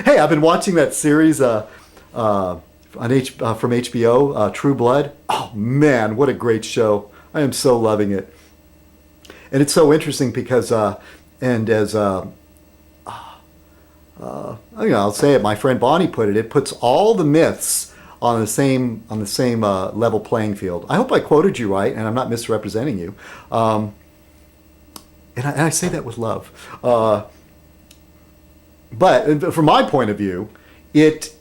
Hey, I've been watching that series from HBO, True Blood. Oh man, what a great show! I am so loving it, and it's so interesting because, and as I'll say it. My friend Bonnie put it. It puts all the myths on the same level playing field. I hope I quoted you right, and I'm not misrepresenting you. And I say that with love. But from my point of view, it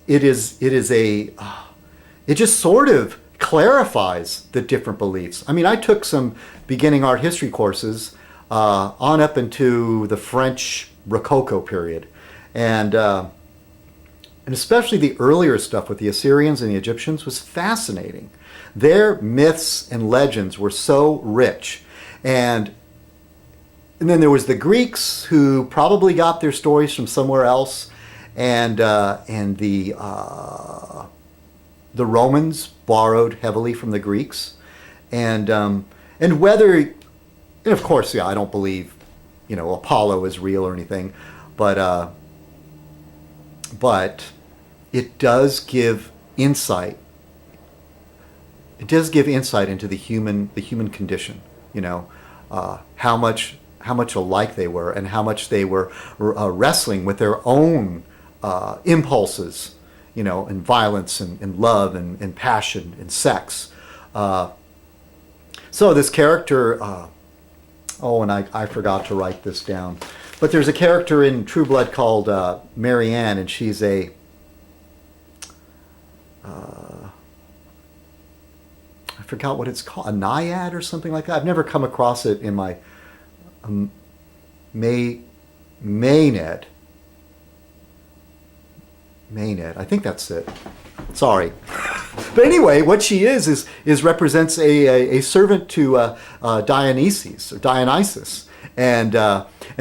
just sort of clarifies the different beliefs. I mean, I took some beginning art history courses on up into the French Rococo period, and especially the earlier stuff with the Assyrians and the Egyptians was fascinating. Their myths and legends were so rich, and then there was the Greeks who probably got their stories from somewhere else, and the Romans borrowed heavily from the Greeks, and whether, and of course, yeah, I don't believe, Apollo is real or anything, but it does give insight. It does give insight into the human condition. How much alike they were, and how much they were wrestling with their own impulses, and violence and love and passion and sex. So this character, and I forgot to write this down, but there's a character in True Blood called Marianne, and she's I forgot what it's called, a naiad or something like that. I've never come across it in my Maynard. I think that's it. Sorry. But anyway, what she is represents a servant to Dionysus or Dionysus, and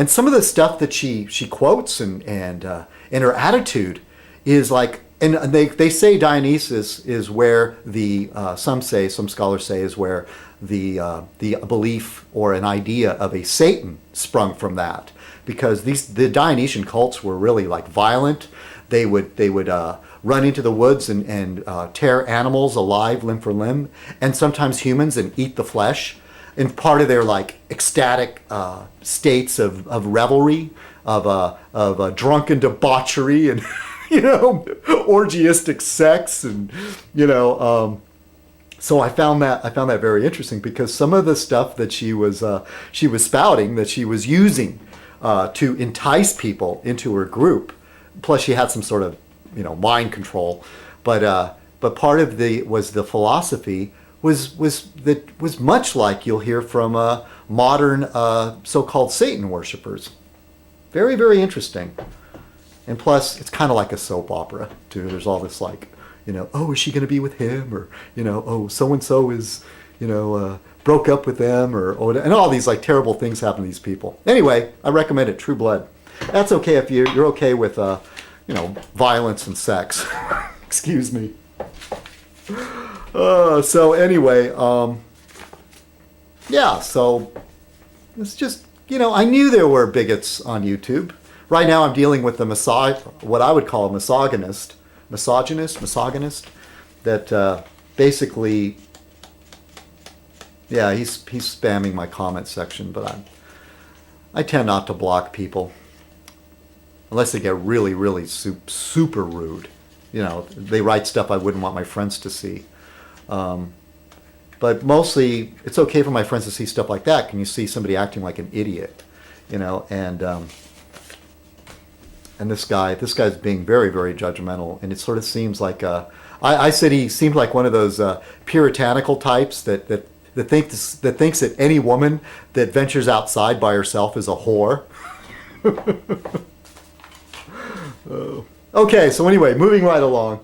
some of the stuff that she quotes and her attitude is like, and they say Dionysus is where some scholars say is where the belief or an idea of a Satan sprung from that, because the Dionysian cults were really like violent. They would run into the woods and tear animals alive limb for limb, and sometimes humans, and eat the flesh. And part of their like ecstatic states of revelry, of drunken debauchery, and orgiastic sex, and so I found that very interesting, because some of the stuff that she was spouting, that she was using to entice people into her group. Plus, she had some sort of mind control, but part of the philosophy was much like you'll hear from modern so-called Satan worshippers. Very, very interesting. And plus, it's kind of like a soap opera too. There's all this like, is she going to be with him, or so and so is broke up with them, or and all these like terrible things happen to these people. Anyway, I recommend it. True Blood. That's okay if you're okay with violence and sex. Excuse me. So anyway, yeah. So it's just I knew there were bigots on YouTube. Right now, I'm dealing with what I would call a misogynist. That basically, yeah, he's spamming my comment section, but I tend not to block people unless they get really, really super rude. They write stuff I wouldn't want my friends to see. But mostly, it's okay for my friends to see stuff like that. Can you see somebody acting like an idiot? And this guy's being very, very judgmental, and it sort of seems like I said he seemed like one of those puritanical types that thinks that any woman that ventures outside by herself is a whore. Okay, so anyway, moving right along.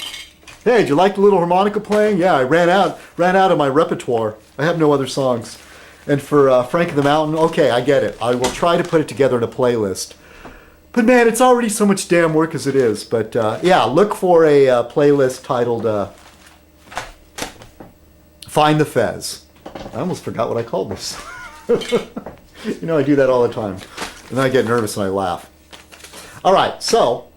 Hey, did you like the little harmonica playing? Yeah, I ran out of my repertoire. I have no other songs. And for Frank of the Mountain, okay, I get it. I will try to put it together in a playlist. But man, it's already so much damn work as it is. But yeah, look for a playlist titled Find the Fez. I almost forgot what I called this. I do that all the time. And then I get nervous and I laugh. All right, so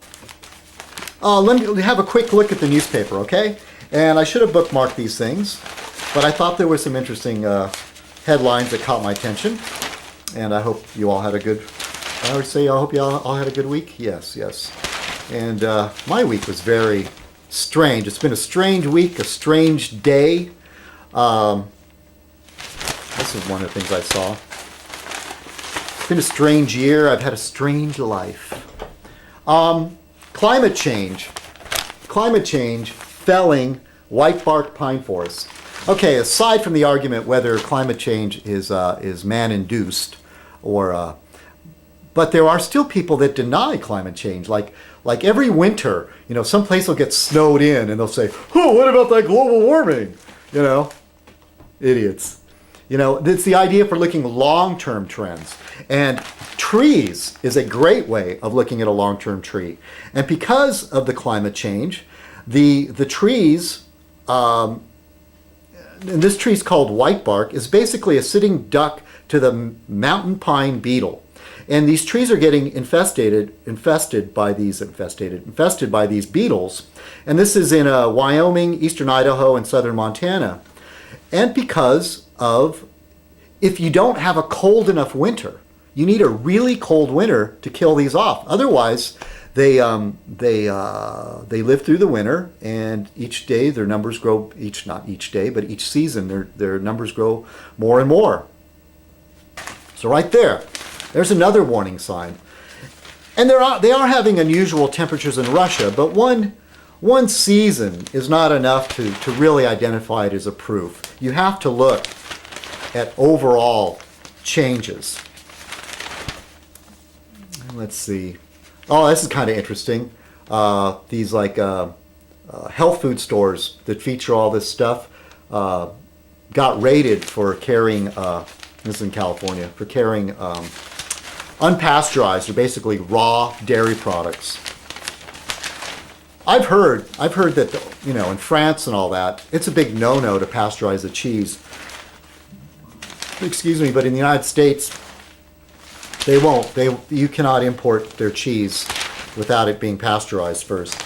let me have a quick look at the newspaper, okay? And I should have bookmarked these things, but I thought there were some interesting headlines that caught my attention. And I hope you all had a good, I would say I hope you all had a good week. Yes, yes. And my week was very strange. It's been a strange week, a strange day. This is one of the things I saw. It's been a strange year. I've had a strange life. Climate change. Climate change felling white bark pine forests. Okay, aside from the argument whether climate change is man-induced or but there are still people that deny climate change. Like every winter, you know, some place will get snowed in and they'll say, "Oh, what about that global warming?" You know, idiots. You know, it's the idea for looking long-term trends. And trees is a great way of looking at a long-term tree. And because of the climate change, the trees, and this tree is called whitebark, is basically a sitting duck to the mountain pine beetle. And these trees are getting infested by these beetles. And this is in Wyoming, eastern Idaho, and southern Montana. And because of, if you don't have a cold enough winter, you need a really cold winter to kill these off. Otherwise, they live through the winter, and each day their numbers grow. Not each day, but each season their numbers grow more and more. So right there's another warning sign. And they are having unusual temperatures in Russia, but one season is not enough to really identify it as a proof. You have to look at overall changes. Let's see. Oh, this is kind of interesting. These health food stores that feature all this stuff got raided for carrying, this is in California, for carrying unpasteurized, or basically raw dairy products. I've heard that, you know, in France and all that, it's a big no-no to pasteurize the cheese. Excuse me, but in the United States, they won't. You cannot import their cheese without it being pasteurized first.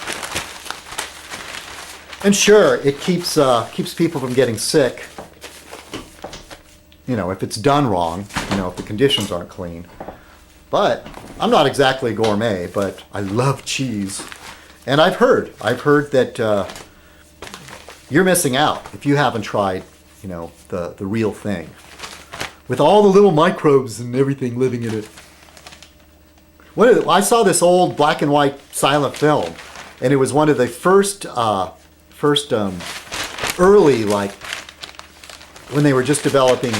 And sure, it keeps people from getting sick. You know, if it's done wrong, you know, if the conditions aren't clean. But I'm not exactly a gourmet, but I love cheese. And I've heard that you're missing out if you haven't tried, you know, the real thing, with all the little microbes and everything living in it. I saw this old black and white silent film, and it was one of the first early, like when they were just developing,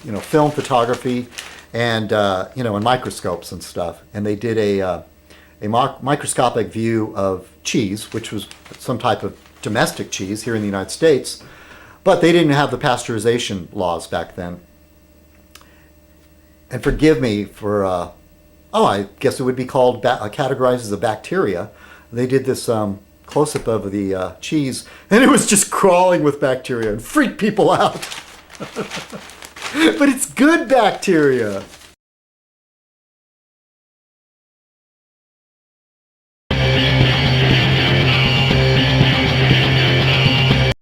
you know, film photography, and you know, and microscopes and stuff, and they did a microscopic view of cheese, which was some type of domestic cheese here in the United States, but they didn't have the pasteurization laws back then. And forgive me for, I guess it would be called categorized as a bacteria. They did this close-up of the cheese, and it was just crawling with bacteria and freaked people out. But it's good bacteria.